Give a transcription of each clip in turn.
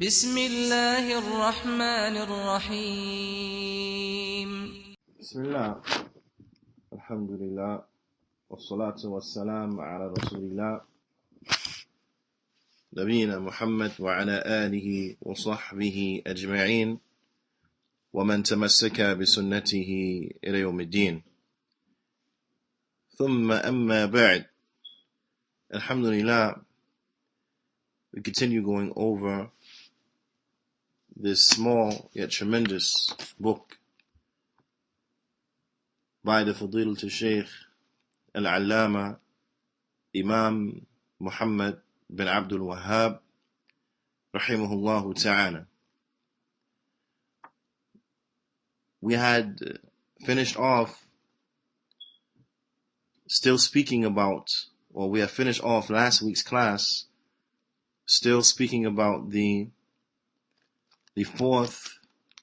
بسم الله الرحمن الرحيم. بسم الله الحمد لله والصلاة والسلام على رسول الله نبينا محمد وعلى آله وصحبه أجمعين ومن تمسك بسنته إلى يوم الدين. ثم أما بعد. Alhamdulillah, we continue going over this small yet tremendous book by the Fadilatul Shaykh Al-Allama Imam Muhammad bin Abdul Wahhab rahimahullah ta'ala. We had finished off still speaking about, or we have finished off last week's class still speaking about the fourth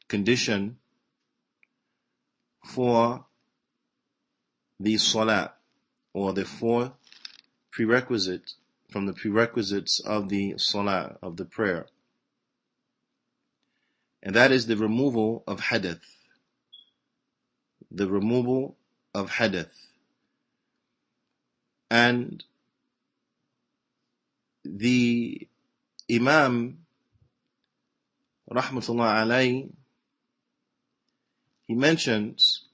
condition for the salat, or the fourth prerequisite from the prerequisites of the salat, of the prayer. And that is the removal of hadith. The removal of hadith. And the Imam rahmatullah alayhi, he mentions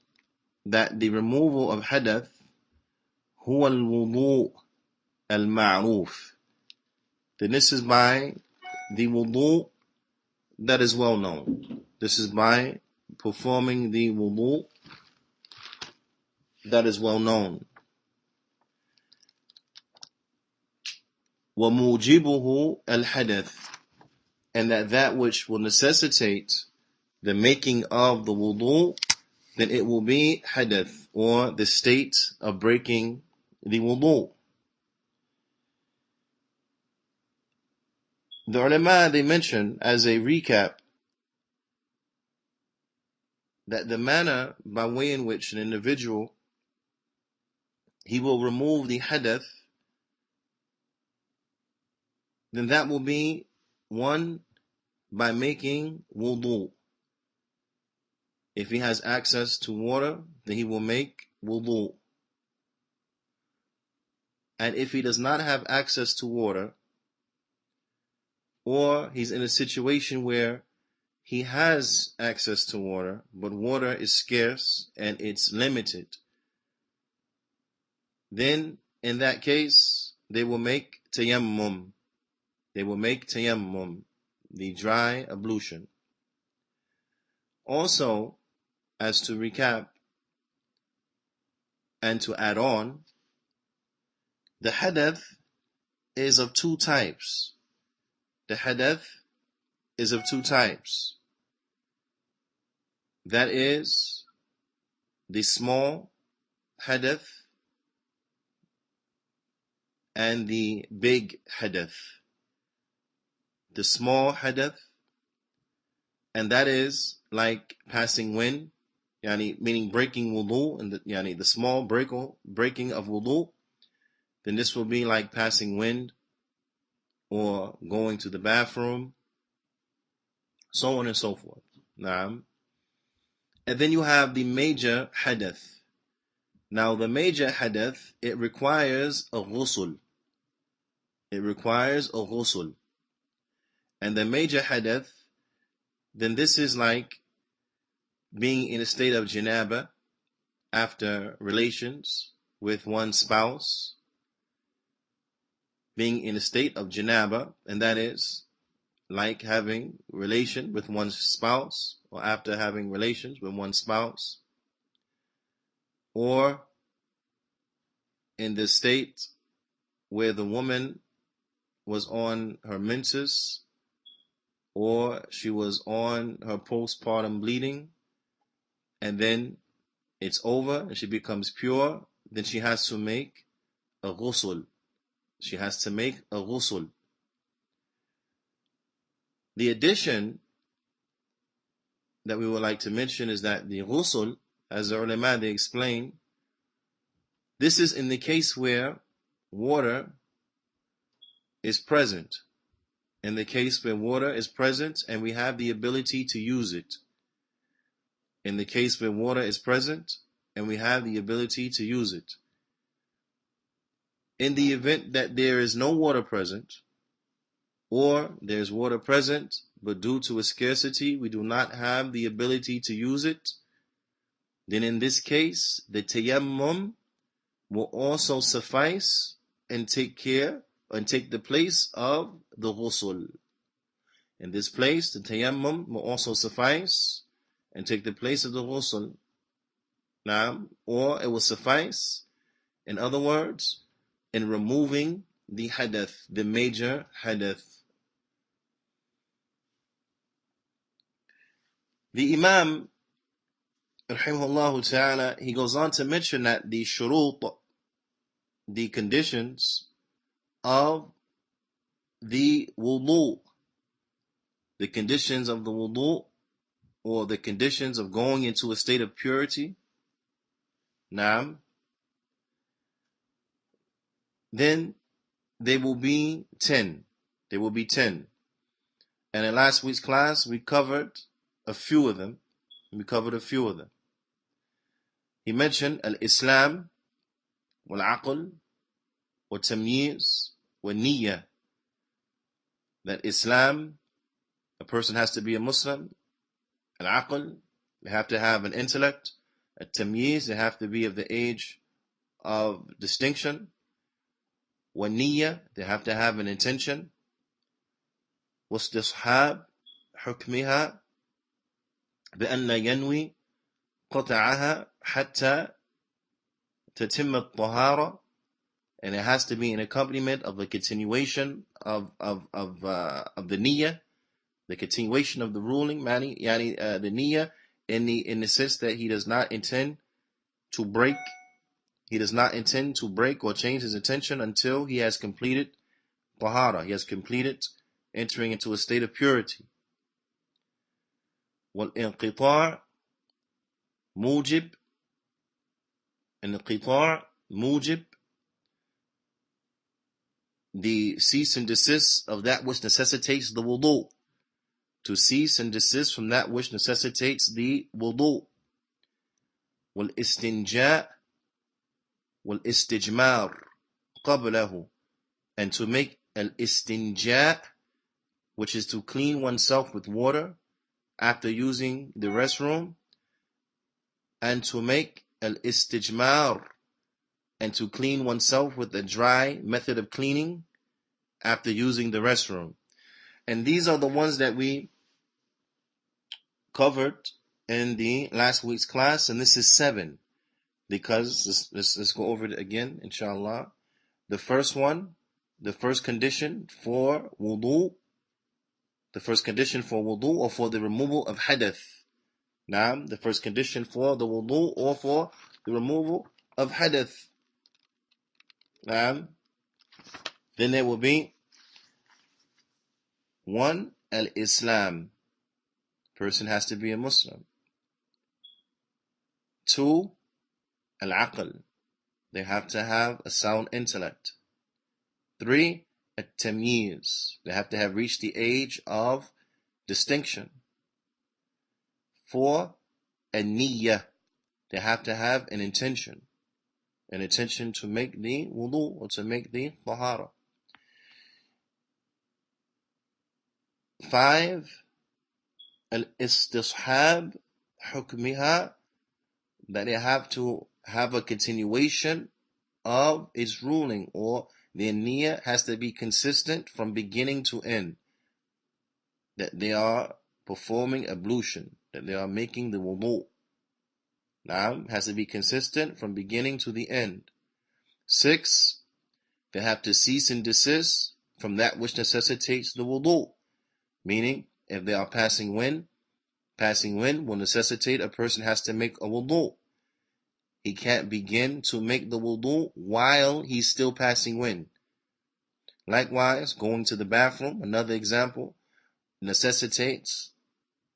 that the removal of hadith huwa al-wudu' al-ma'ruf. Then this is by the wudu' that is well known. This is by performing the wudu' that is well known. وَمُوجِبُهُ الْحَدَثِ, and that which will necessitate the making of the wudu', then it will be hadith, or the state of breaking the wudu'. The ulama, they mention as a recap that the manner by way in which an individual, he will remove the hadith, then that will be one, by making wudu'. If he has access to water, then he will make wudu'. And if he does not have access to water, or he's in a situation where he has access to water, but water is scarce and it's limited, then in that case, they will make tayammum. They will make tayammum, the dry ablution. Also, as to recap and to add on, the hadith is of two types. The hadith is of two types. That is the small hadith and the big hadith. The small hadith, and that is like passing wind, meaning breaking wudu, and the small breaking of wudu, then this will be like passing wind or going to the bathroom, so on and so forth. Naam. And then you have the major hadith. Now the major hadith, it requires a ghusl. It requires a ghusl. And the major hadith, then this is like being in a state of janaba after relations with one's spouse. Being in a state of janaba, and that is like having relation with one's spouse, or after having relations with one's spouse, or in the state where the woman was on her menses, or she was on her postpartum bleeding, and then it's over and she becomes pure, then she has to make a ghusl. She has to make a ghusl. The addition that we would like to mention is that the ghusl, as the ulama, they explain, this is in the case where water is present. in the case when water is present and we have the ability to use it. In the case when water is present and we have the ability to use it. In the event that there is no water present, or there's water present, but due to a scarcity, we do not have the ability to use it, then in this case, the tayammum will also suffice and take the place of the ghusl. In this place, the tayammum will also suffice and take the place of the ghusl. Or it will suffice, in other words, in removing the hadath, the major hadath. The Imam, rahimahullah ta'ala, he goes on to mention that the shurut, the conditions of the wudu, the conditions of the wudu, or the conditions of going into a state of purity, then they will be 10. They will be 10. And in last week's class, we covered a few of them. He mentioned al-Islam, wal-aql, wal-tamyiz, wal-niyyah. That Islam, a person has to be a Muslim. Al-aql, they have to have an intellect. Al-tamyiz, they have to be of the age of distinction. Wal-niyyah, they have to have an intention. واستصحاب حكمها بأن ينوي قطعها حتى تتم الطهارة, and it has to be an accompaniment of a continuation of the niyyah, the continuation of the ruling, the niyyah, in the sense that he does not intend to break or change his intention until he has completed tahara, he has completed entering into a state of purity. والانقطاع موجب, the cease and desist of that which necessitates the wudu. To cease and desist from that which necessitates the wudu. والاستنجاء والاستجمار قبله, and to make al-istinja, which is to clean oneself with water after using the restroom, and to make al-istijmar, and to clean oneself with a dry method of cleaning after using the restroom. And these are the ones that we covered in the last week's class, and this is 7, because let's go over it again, inshallah. The first one, the first condition for wudu, or for the removal of hadath. The first condition for the wudu or for the removal of hadath. Then there will be 1, al-Islam. Person has to be a Muslim. 2, al-aql. They have to have a sound intellect. 3, at-tamyiz. They have to have reached the age of distinction. 4, an-niyyah. They have to have an intention to make the wudu or to make the tahara. 5, al-istishab hukmiha, that they have to have a continuation of its ruling, or their niyyah has to be consistent from beginning to end, that they are performing ablution, that they are making the wudu. Has to be consistent from beginning to the end. 6, they have to cease and desist from that which necessitates the wudu, meaning if they are passing wind will necessitate a person has to make a wudu. He can't begin to make the wudu while he's still passing wind. Likewise, going to the bathroom, another example, necessitates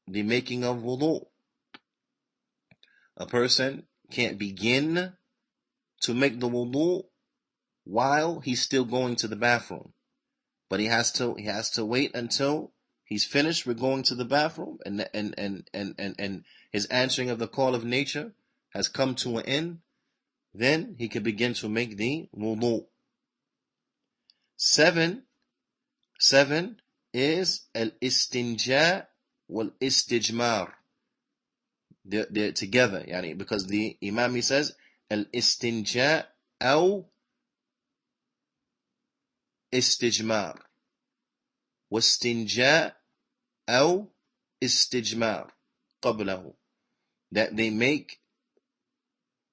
the making of wudu. A person can't begin to make the wudu while he's still going to the bathroom. but he has to wait until he's finished with going to the bathroom and his answering of the call of nature has come to an end. Then he can begin to make the wudu. 7 is al-istinja wal-istijmar. They're together, yani, because the Imam, he says al-istinja aw istijmar, wastinja aw istijmar qablahu, that they make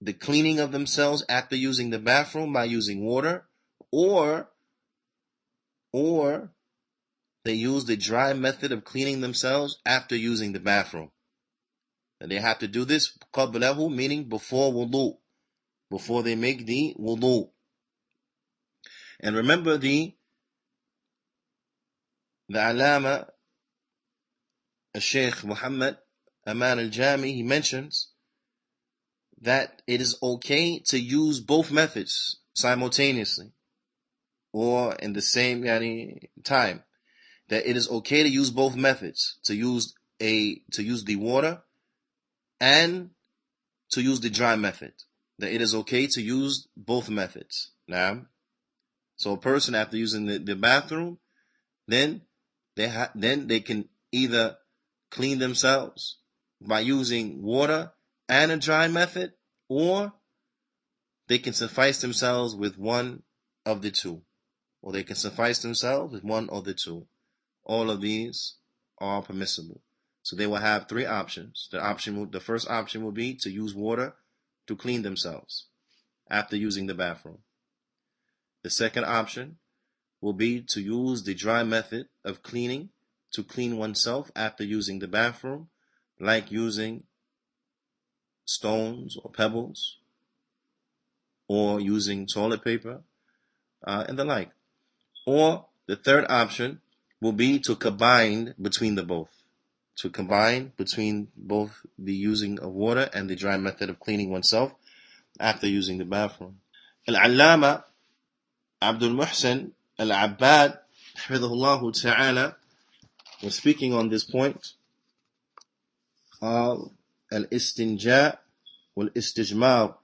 the cleaning of themselves after using the bathroom by using water, or they use the dry method of cleaning themselves after using the bathroom. And they have to do this qablahu, meaning before wudu, before they make the wudu. And remember the Alama Sheikh Muhammad Aman al-Jami, he mentions that it is okay to use both methods simultaneously or in the same time. That it is okay to use both methods, to use the water and to use the dry method. That it is okay to use both methods. Now, so a person, after using the bathroom, then they can either clean themselves by using water and a dry method, or they can suffice themselves with one of the two. Or they can suffice themselves with one of the two. All of these are permissible. So they will have 3 options. The first option will be to use water to clean themselves after using the bathroom. The second option will be to use the dry method of cleaning to clean oneself after using the bathroom, like using stones or pebbles, or using toilet paper, and the like. Or the third option will be to combine between the both. To combine between both the using of water and the dry method of cleaning oneself after using the bathroom. Al-Allama Abdul Muhsin Al-Abbad, hafidhahullah ta'ala, was speaking on this point of al-istinja wal-istijmar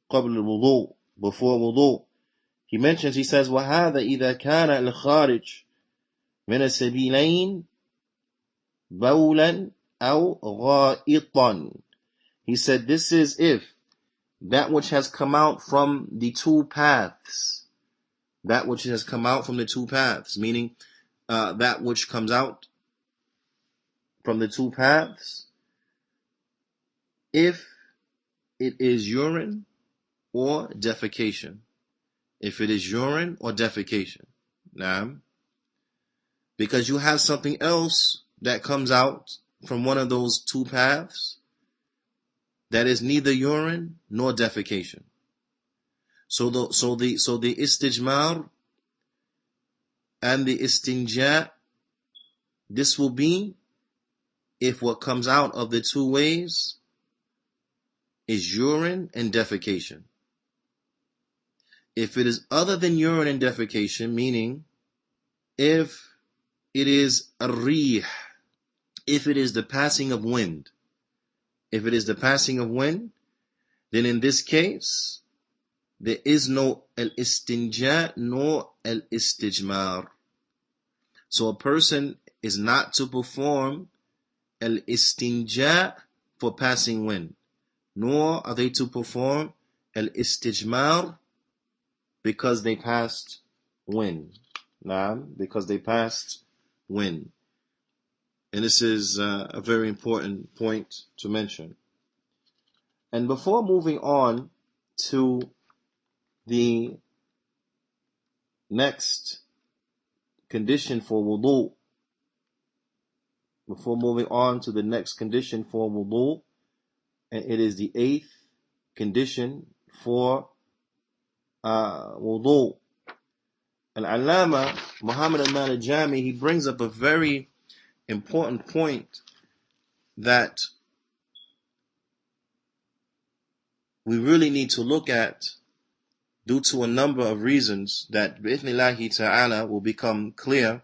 qabl al-wudu, before wudu. He mentions, he says, وَهَذَا إِذَا كَانَ الْخَارِجِ مِنَ السَّبِيلَيْنِ بَوْلًا أَوْ غَائِطًا. He said, this is if that which has come out from the 2 paths, that which has come out from the 2 paths, meaning that which comes out from the 2 paths, if it is urine or defecation. If it is urine or defecation. Now, because you have something else that comes out from one of those 2 paths that is neither urine nor defecation. So the istijmar and the istinja, this will be if what comes out of the 2 ways is urine and defecation. If it is other than urine and defecation, meaning if it is a rih, if it is the passing of wind, then in this case, there is no al-istinja nor al-istijmar. So a person is not to perform al-istinja for passing wind, nor are they to perform al-istijmar because they passed wind. Because they passed wind. And this is a very important point to mention. And before moving on to the next condition for wudu, and it is the 8th condition for wudu. Al-Allama Muhammad Aman al-Jami, he brings up a very important point that we really need to look at due to a number of reasons that bi'ithnillahi ta'ala will become clear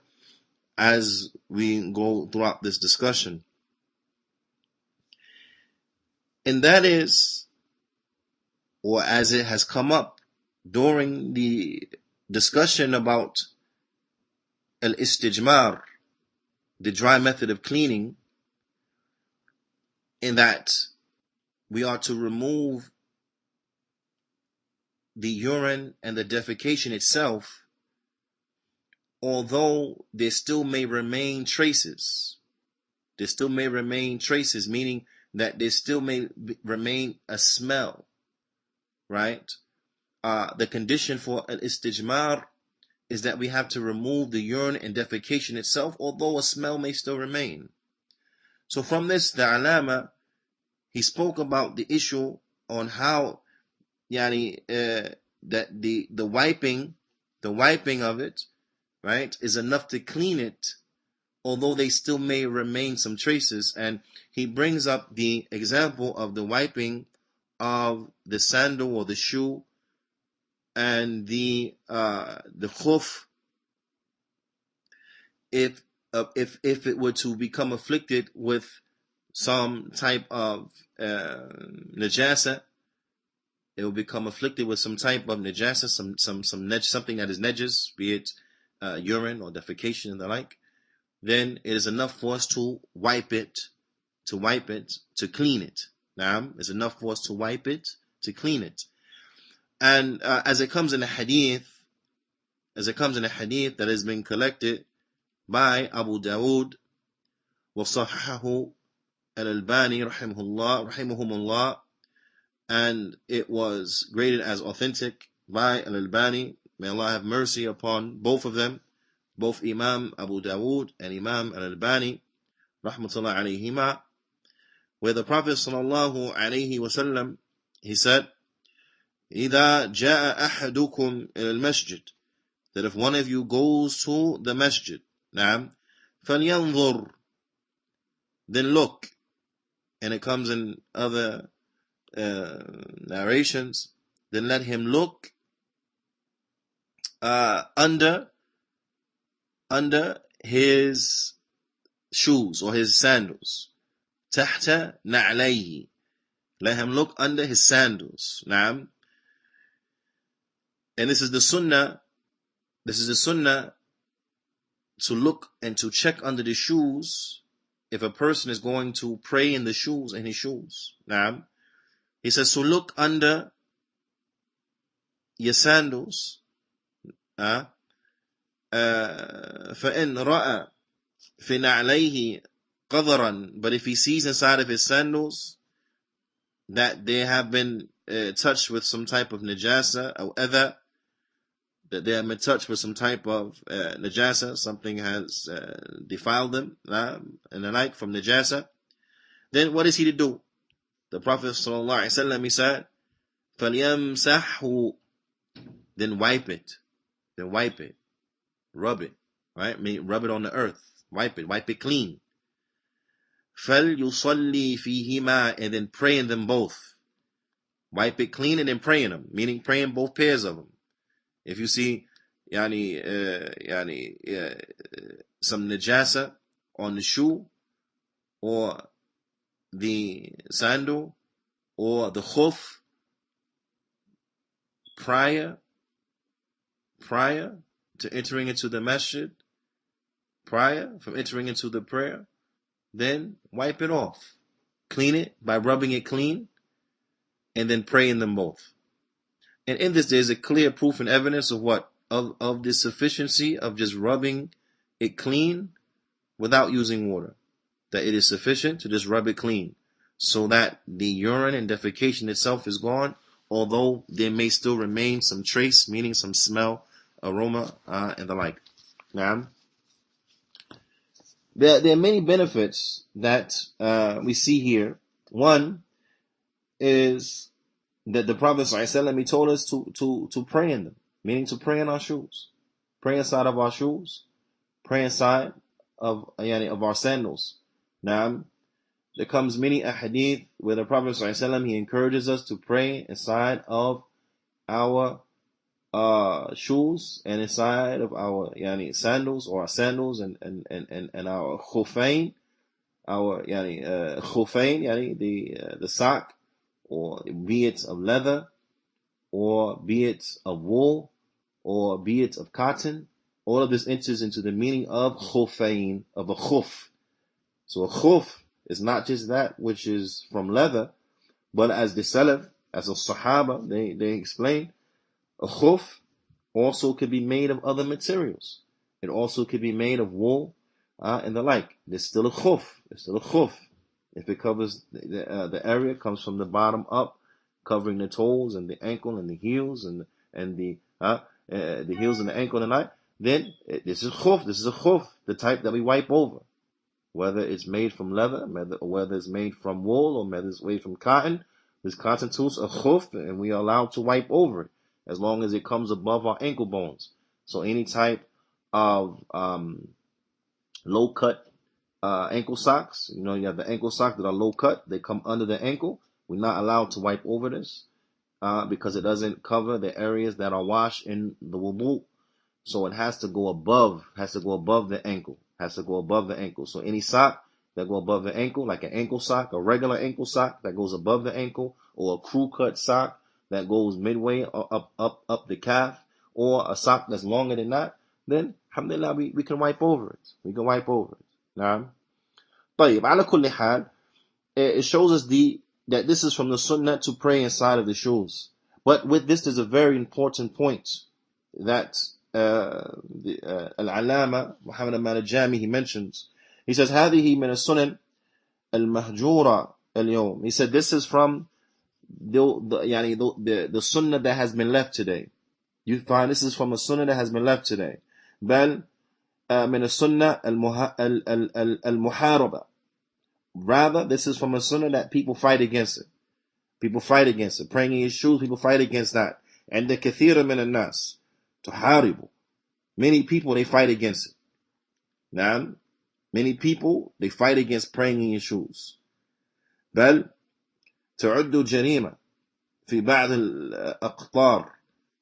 as we go throughout this discussion. And that is, or as it has come up during the discussion about al-istijmar, the dry method of cleaning, in that we are to remove the urine and the defecation itself, although there still may remain traces. There still may remain traces, meaning that there still may remain a smell, right? The condition for al-istijmar is that we have to remove the urine and defecation itself, although a smell may still remain. So from this, the alama, he spoke about the issue on how that the wiping of it, right, is enough to clean it, although they still may remain some traces. And he brings up the example of the wiping of the sandal or the shoe and the khuf, if it were to become afflicted with some type of najasa, it will become afflicted with some type of najasa, something that is najas, be it urine or defecation and the like. Then it is enough for us to wipe it, to clean it. Now, it's enough for us to wipe it, to clean it. And as it comes in a hadith that has been collected by Abu Dawood, وصححه الألباني rahimahumullah, and it was graded as authentic by Al-Albani. May Allah have mercy upon both of them, both Imam Abu Dawood and Imam Al-Albani, rahmatullah alayhima, where the Prophet sallallahu alayhi wasallam, he said, إِذَا جَاءَ أَحَدُكُمْ إِلَى الْمَسْجِدِ, that if one of you goes to the masjid, نعم, فَلْيَنْظُرْ, then look. And it comes in other narrations, then let him look under his shoes or his sandals. تحت نعليه, let him look under his sandals. نعم. And this is the sunnah to look and to check under the shoes if a person is going to pray in his shoes. Naam. He says, so look under your sandals. فَإِنْ رَأَى فِي نَعْلَيْهِ قَذَرًا, but if he sees inside of his sandals that they have been touched with some type of najasa, or other, that they have been touched with some type of najasa, something has defiled them, and the like from najasa, then what is he to do? The Prophet ﷺ, he said, فَلْيَمْسَحْهُ, then wipe it, rub it, right? Rub it on the earth, wipe it clean. فَلْيُصَلِّي فِيهِمَا, and then pray in them both. Wipe it clean and then pray in them, meaning pray in both pairs of them. If you see some najasa on the shoe or the sandal or the khuf prior to entering into the masjid, prior from entering into the prayer, then wipe it off. Clean it by rubbing it clean and then pray in them both. And in this, there's a clear proof and evidence of what? Of the sufficiency of just rubbing it clean without using water. That it is sufficient to just rub it clean, so that the urine and defecation itself is gone, although there may still remain some trace, meaning some smell, aroma, and the like. Now, there are many benefits that we see here. One is that the Prophet ﷺ, he told us to pray in them, meaning to pray in our shoes, pray inside of our shoes, pray inside of our sandals. Now, there comes many ahadith where the Prophet ﷺ, he encourages us to pray inside of our shoes and inside of our sandals, or our sandals, and our khufain, our khufain, the sock, or be it of leather, or be it of wool, or be it of cotton. All of this enters into the meaning of khufain, of a khuf. So a khuf is not just that which is from leather, but as the Salaf, as the Sahaba, they explain, a khuf also could be made of other materials. It also could be made of wool and the like. There's still a khuf. It's still a khuf. If it covers the area, comes from the bottom up, covering the toes and the ankle and the heels and the heels and the ankle and the eye, then this is khuf. This is a khuf, the type that we wipe over. Whether it's made from leather, or whether it's made from wool, or whether it's made from cotton, this constitutes a khuf, and we are allowed to wipe over it, as long as it comes above our ankle bones. So any type of low cut ankle socks, you have the ankle socks that are low cut, they come under the ankle. We're not allowed to wipe over this because it doesn't cover the areas that are washed in the wudu. So it has to go above the ankle. So any sock that go above the ankle, like an ankle sock, a regular ankle sock that goes above the ankle, or a crew cut sock that goes midway up the calf, or a sock that's longer than that, then alhamdulillah we can wipe over it. Naam. طيب, على كل حال, it shows us that this is from the sunnah to pray inside of the shoes. But with this, there's a very important point that Al-Allama Muhammad al-Jami, he mentions. He says, هذه من السنن المهجورة اليوم. He said, this is from the sunnah that has been left today. You find this is from a sunnah that has been left today. بل من السنة المحاربة. Rather, this is from a sunnah that people fight against it. Praying in your shoes, people fight against that. And the كثير من الناس تحارب. Many people, they fight against it. Now, many people, they fight against praying in your shoes. بل تعد جريمة في بعض الأقطار.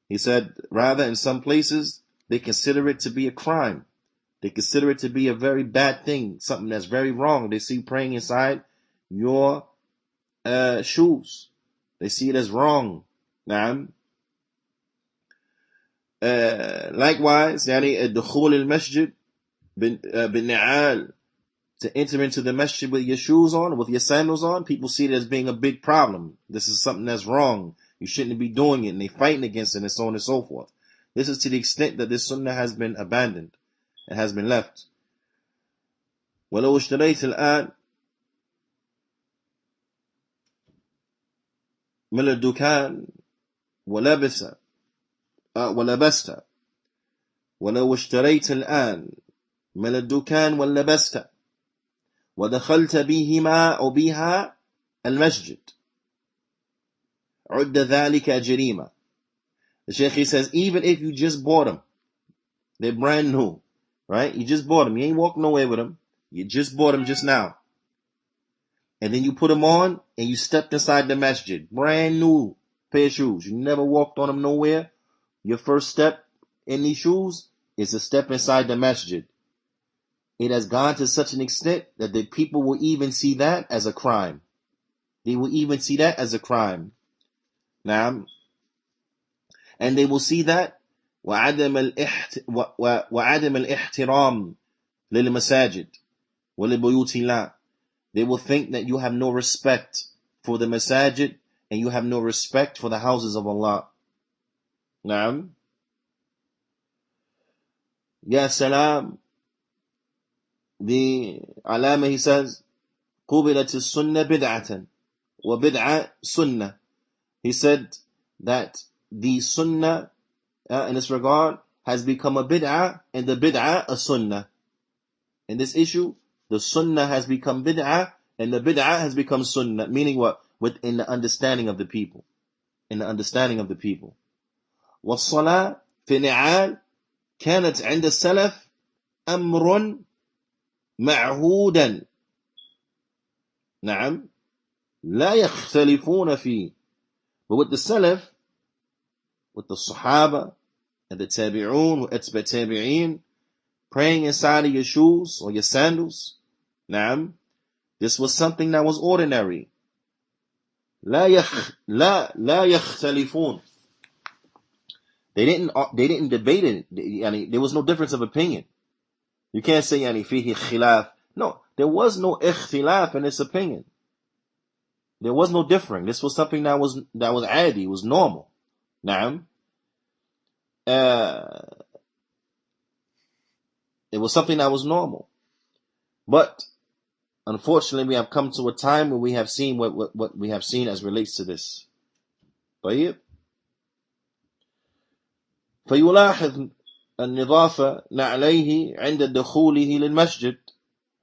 He said, rather, in some places, they consider it to be a crime. They consider it to be a very bad thing, something that's very wrong. They see praying inside your shoes. They see it as wrong. Now, likewise, الدخول المسجد بالنعال, to enter into the masjid with your shoes on, with your sandals on, people see it as being a big problem. This is something that's wrong. You shouldn't be doing it, and they fighting against it, and so on and so forth. This is to the extent that this sunnah has been abandoned. It has been left. ولو اشتريت الآن من الدكان ولبست ولو اشتريت الآن من الدكان ولبست ودخلت بهما أو بها المسجد عد ذلك جريمة. The Shaykh says, even if you just bought them, they're brand new, right? You just bought them. You ain't walked nowhere with them. You just bought them just now. And then you put them on and you stepped inside the masjid. Brand new pair of shoes. You never walked on them nowhere. Your first step in these shoes is a step inside the masjid. It has gone to such an extent that the people will even see that as a crime. They will even see that as a crime. Now, and they will see that وعدم الاحترام للمساجد ولبيوت الله. They will think that you have no respect for the masajid and you have no respect for the houses of Allah. Naam. Ya Salaam. The Alama, he says, قُبِلَتِ السُنَّةِ بِدْعَةً وَبِدْعَةً sunnah. He said that the sunnah in this regard has become a bid'ah and the bid'ah a sunnah. In this issue, the sunnah has become bid'ah and the bid'ah has become sunnah. Meaning what? Within the understanding of the people. In the understanding of the people. وَالصَّلَاةِ فِي نِعَالٍ كَانَتْ عِنْدَ السَّلَفِ أَمْرٌ معهودا. نعم. لا يختلفون فيه. But with the Salaf, with the Sahaba, and the tabi'un, etba tabi'in, praying inside of your shoes or your sandals. Naam. This was something that was ordinary. لا يختلفون. They didn't debate it. There was no difference of opinion. You can't say فيه خلاف. No, there was no ikhtilaf in this opinion. There was no differing. This was something that was adi, was normal. Naam. It was something that was normal. But unfortunately, we have come to a time where we have seen what we have seen as relates to this. طيب. فيلاحظ النظافة نعليه عند دخوله للمسجد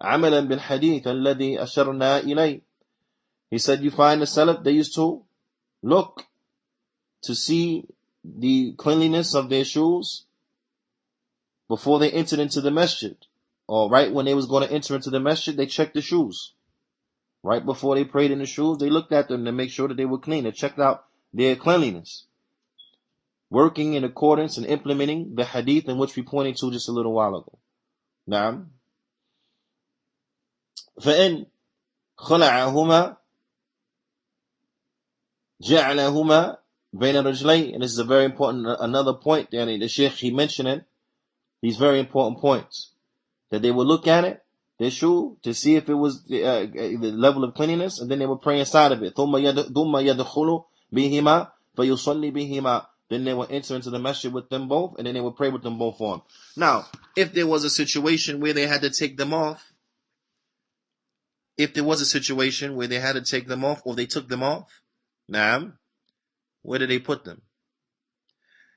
عملا بالحديث الذي أشرنا إليه. He said, you find the Salaf, they used to look to see the cleanliness of their shoes before they entered into the masjid. Or right when they was going to enter into the masjid, they checked the shoes. Right before they prayed in the shoes, they looked at them to make sure that they were clean. They checked out their cleanliness. Working in accordance and implementing the hadith in which we pointed to just a little while ago. Naam. فإن خلعهما جعلهما بين الرجلين. And this is a very important, another point that the Sheikh, he mentioned these very important points. That they would look at it, their shoe, to see if it was the level of cleanliness, and then they would pray inside of it. ثم يدخل بهما فيصلي بهما. Then they would enter into the masjid with them both, and then they would pray with them both on. Now, if there was a situation where they had to take them off, or they took them off, naam, where did they put them?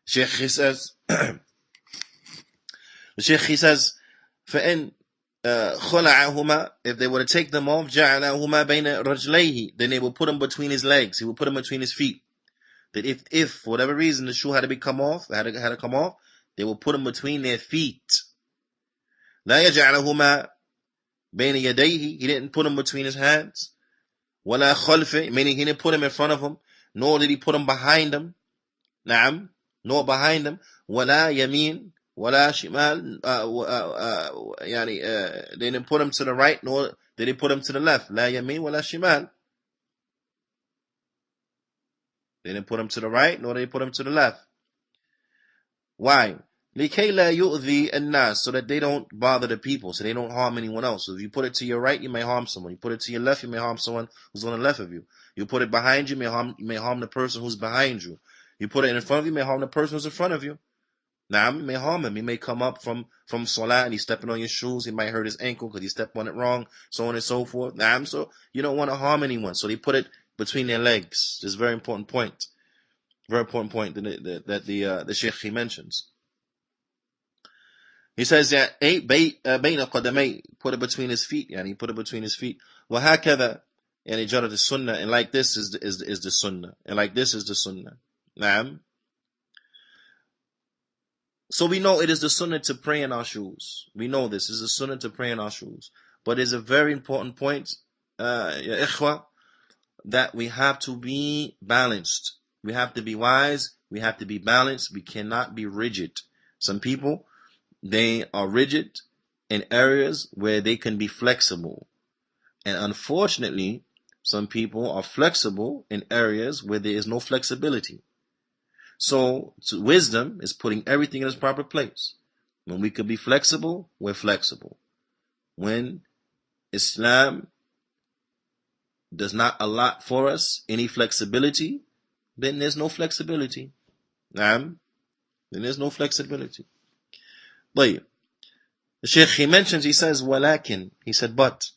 Sheikh, he says, فإن خلعهما, if they were to take them off, جعلهما بين رجليه, then they would put them between his legs. He would put them between his feet. That if for whatever reason the shoe had to come off, they will put them between their feet. لا يجعلهما بين يديه, he didn't put them between his hands. ولا خلفه, meaning he didn't put them in front of him, nor did he put them behind him. نعم, nor behind him. ولا يمين ولا شمال, they didn't put them to the right, nor did he put them to the left. لا يمين ولا شمال. They didn't put him to the right, nor did they put him to the left. Why? لِكَيْ لَا يُؤْذِي النَّاسِ, so that they don't bother the people, so they don't harm anyone else. So if you put it to your right, you may harm someone. You put it to your left, you may harm someone who's on the left of you. You put it behind you, you may harm the person who's behind you. You put it in front of you, you may harm the person who's in front of you. Now, you may harm him. He may come up from salah and he's stepping on your shoes. He might hurt his ankle because he stepped on it wrong, so on and so forth. Now, so you don't want to harm anyone. So they put it between their legs. This is a very important point. Very important point that the Sheikh, he mentions. He says that بين قدمي, put it between his feet. Yani he put it between his feet. وهكذا, يعني جرت السنة, and like this is the sunnah, and like this is the sunnah. Naam. So we know it is the sunnah to pray in our shoes. We know this is the sunnah to pray in our shoes. But it's a very important point, ya ikhwa, that we have to be balanced. We have to be wise. We have to be balanced. We cannot be rigid. Some people, they are rigid in areas where they can be flexible. And unfortunately, some people are flexible in areas where there is no flexibility. So wisdom is putting everything in its proper place. When we could be flexible, we're flexible. When Islam does not allot for us any flexibility, then there's no flexibility. Then there's no flexibility. طيب. The Shaykh, he mentions, he says, ولكن, he said, but,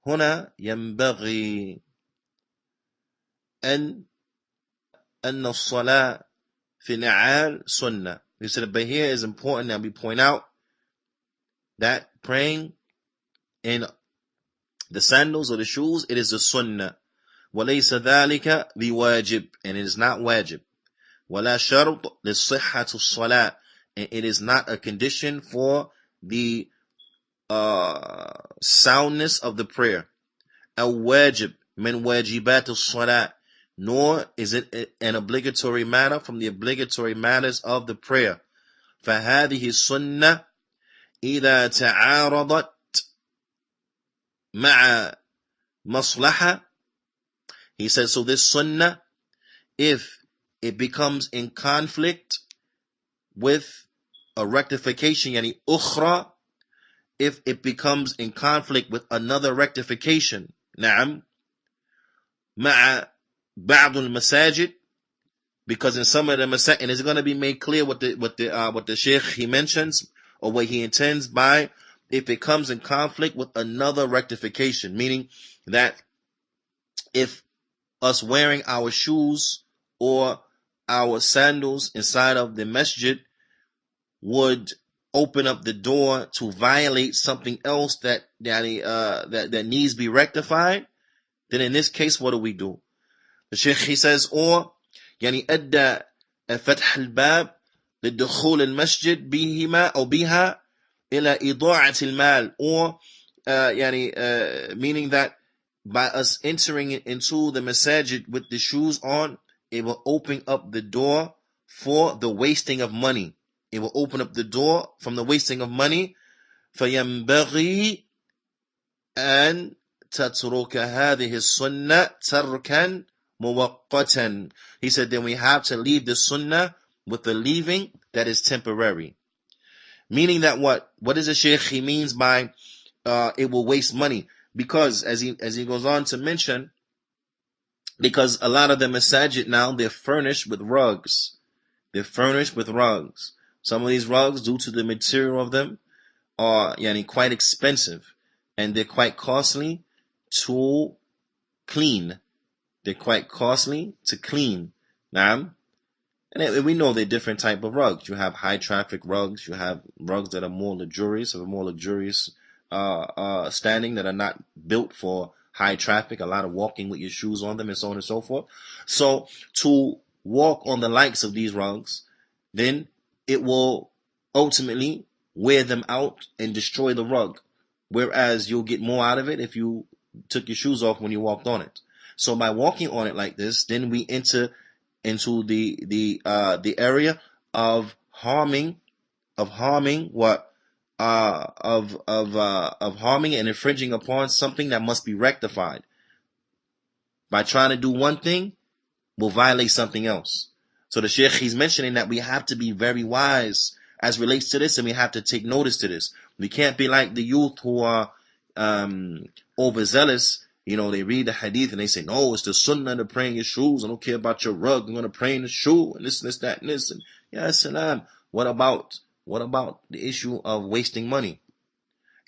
هنا ينبغي أن الصلاة في النعال سنة. He said, but here is important that we point out that praying in the sandals or the shoes, it is a sunnah. وليس ذلك بواجب, and it is not wajib. ولا شرط لصحة الصلاة, and it is not a condition for the soundness of the prayer. أو واجب من واجبات الصلاة, nor is it an obligatory matter from the obligatory matters of the prayer. فهذه السنة إذا تعارضت مع مصلحة. He says, so this sunnah, if it becomes in conflict with a rectification, yani ukhra, if it becomes in conflict with another rectification, نعم, مع بعض المساجد, because in some of the masajid, and it's going to be made clear what the sheikh he mentions or what he intends by if it comes in conflict with another rectification, meaning that if us wearing our shoes or our sandals inside of the masjid would open up the door to violate something else that needs to be rectified, then in this case, what do? The Sheikh, he says, or يعني أدى فتح الباب للدخول المسجد بهما أو بها إلى إضاعة المال, or meaning that by us entering into the masajid with the shoes on, it will open up the door for the wasting of money. It will open up the door from the wasting of money. فينبغي أن تترك هذه السنة تركا مؤقتا. He said, then we have to leave the sunnah with the leaving that is temporary. Meaning that what is the sheikh he means by it will waste money? Because as he goes on to mention, because a lot of the masajid now, they're furnished with rugs. They're furnished with rugs. Some of these rugs, due to the material of them, are quite expensive, and they're quite costly to clean. They're quite costly to clean. Naam. And we know they're different type of rugs. You have high traffic rugs. You have rugs that are more luxurious, of a more luxurious standing, that are not built for high traffic, a lot of walking with your shoes on them, and so on and so forth. So to walk on the likes of these rugs, then it will ultimately wear them out and destroy the rug. Whereas you'll get more out of it if you took your shoes off when you walked on it. So by walking on it like this, then we enter into the area of harming and infringing upon something that must be rectified. By trying to do one thing, we'll violate something else. So the sheikh, he's mentioning that we have to be very wise as relates to this, and we have to take notice to this. We can't be like the youth who are overzealous. They read the hadith and they say, no, it's the sunnah to pray in your shoes. I don't care about your rug. I'm going to pray in the shoe and this, that, and this. And ya salam. What about the issue of wasting money?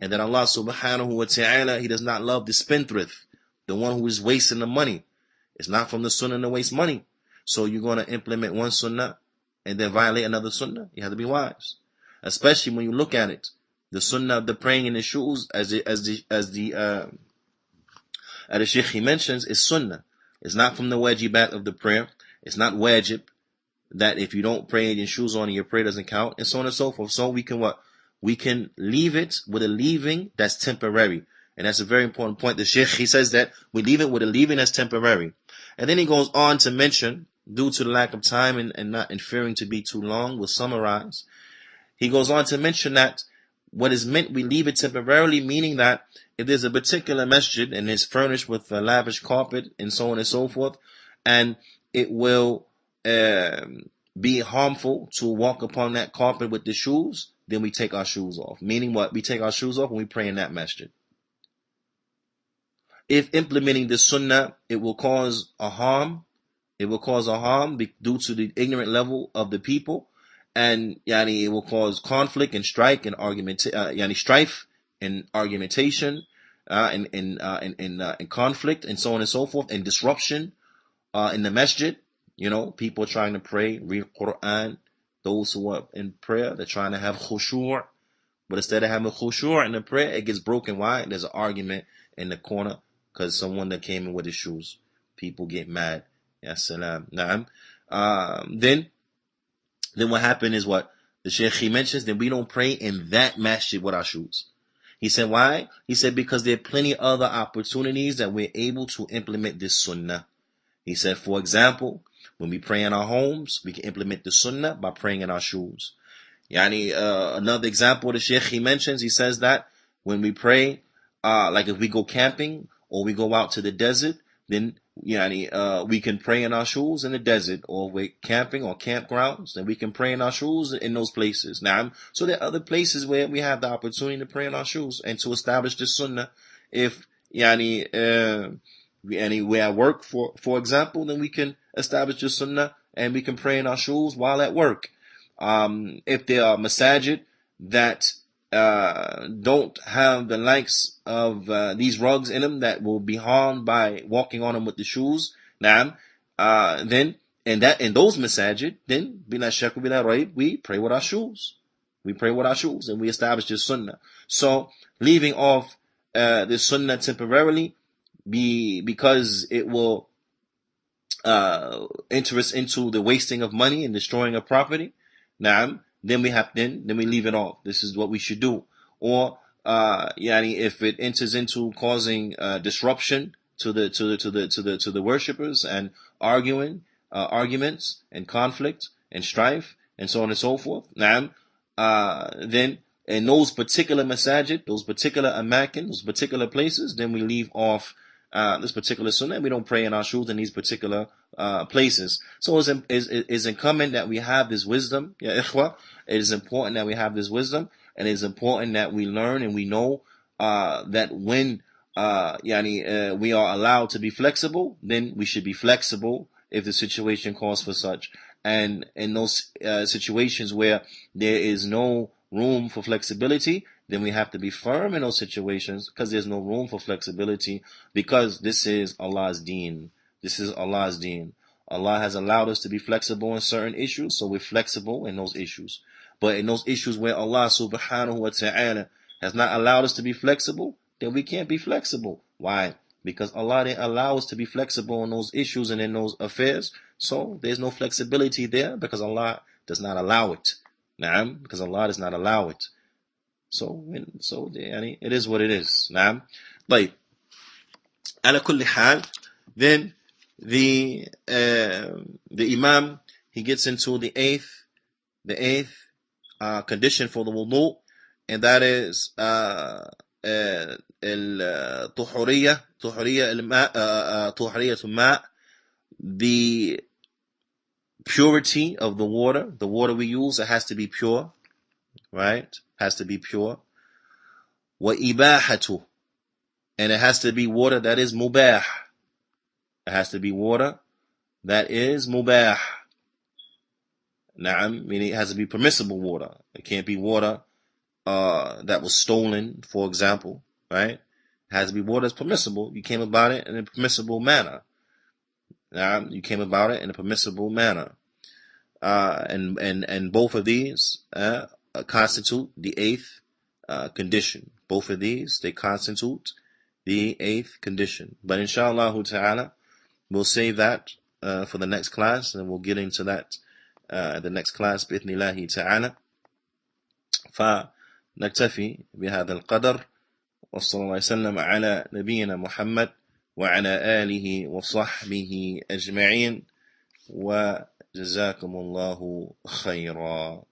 And then Allah subhanahu wa ta'ala, He does not love the spendthrift, the one who is wasting the money. It's not from the sunnah to waste money. So you're going to implement one sunnah and then violate another sunnah? You have to be wise. Especially when you look at it. The sunnah of the praying in the shoes, as the Sheikh he mentions, is sunnah. It's not from the wajibat of the prayer. It's not wajib that if you don't pray in your shoes on, your prayer doesn't count, and so on and so forth. So we can leave it with a leaving that's temporary. And that's a very important point. The Sheikh, he says that we leave it with a leaving that's temporary. And then he goes on to mention, due to the lack of time and not fearing to be too long, we'll summarize. He goes on to mention that what is meant, we leave it temporarily, meaning that if there's a particular masjid and it's furnished with a lavish carpet and so on and so forth, and it will be harmful to walk upon that carpet with the shoes, then we take our shoes off. Meaning what? We take our shoes off when we pray in that masjid. If implementing the sunnah, it will cause a harm. It will cause a harm due to the ignorant level of the people, and it will cause conflict and strife and strife and argumentation, and conflict and so on and so forth, and disruption in the masjid. People trying to pray, read Qur'an. Those who are in prayer, they're trying to have khushu', but instead of having khushu' in the prayer, it gets broken. Why? There's an argument in the corner because someone that came in with his shoes. People get mad. Ya salam. Naam. Then what happened is what the Sheikh he mentions, then we don't pray in that masjid with our shoes. He said, why? He said, because there are plenty other opportunities that we're able to implement this sunnah. He said, for example, when we pray in our homes, we can implement the sunnah by praying in our shoes. Another example the Sheikh he mentions, he says that when we pray, like if we go camping or we go out to the desert, then we can pray in our shoes in the desert, or we're camping or campgrounds, then we can pray in our shoes in those places. Now, so there are other places where we have the opportunity to pray in our shoes and to establish the sunnah. If we're at work, for example, then we can establish the sunnah and we can pray in our shoes while at work. If there are masajid that don't have the likes of these rugs in them that will be harmed by walking on them with the shoes, then in those masajid, then bila shak bila raib, we pray with our shoes. We pray with our shoes and we establish the sunnah. So leaving off the sunnah temporarily because it will enter us into the wasting of money and destroying of property. Then we leave it off. This is what we should do. Or if it enters into causing disruption to the worshippers and arguments and conflict and strife and so on and so forth. Then in those particular masajid, those particular amakin, those particular places, then we leave off this particular sunnah. We don't pray in our shoes in these particular places. So it's incumbent that we have this wisdom, ya ikhwa. It is important that we have this wisdom, and it is important that we learn and we know that when we are allowed to be flexible, then we should be flexible if the situation calls for such. And in those situations where there is no room for flexibility, then we have to be firm in those situations, because there's no room for flexibility, because this is Allah's deen. This is Allah's deen. Allah has allowed us to be flexible in certain issues, so we're flexible in those issues. But in those issues where Allah subhanahu wa ta'ala has not allowed us to be flexible, then we can't be flexible. Why? Because Allah didn't allow us to be flexible in those issues and in those affairs. So there's no flexibility there because Allah does not allow it. Naam, because Allah does not allow it. So it is what it is. Naam. Like, ala kulli hal, then the Imam, he gets into the eighth condition for the wudu, and that is tuhuriyah al-ma', the purity of the water. The water we use, it has to be pure, right? Has to be pure. Wa ibahatu, and it has to be water that is mubah. It has to be water that is mubah. Na'am, meaning it has to be permissible water. It can't be water that was stolen, for example, right? It has to be water that's permissible. You came about it in a permissible manner. Na'am, you came about it in a permissible manner. And both of these constitute the eighth condition. Both of these, they constitute the eighth condition. But inshallah ta'ala, we'll save that for the next class, and we'll get into that the next class بإذن تعالى. فنكتفي بهذا القدر، وصلى الله وسلم على نبينا محمد وعلى آله وصحبه أجمعين، وجزاكم الله خيرا.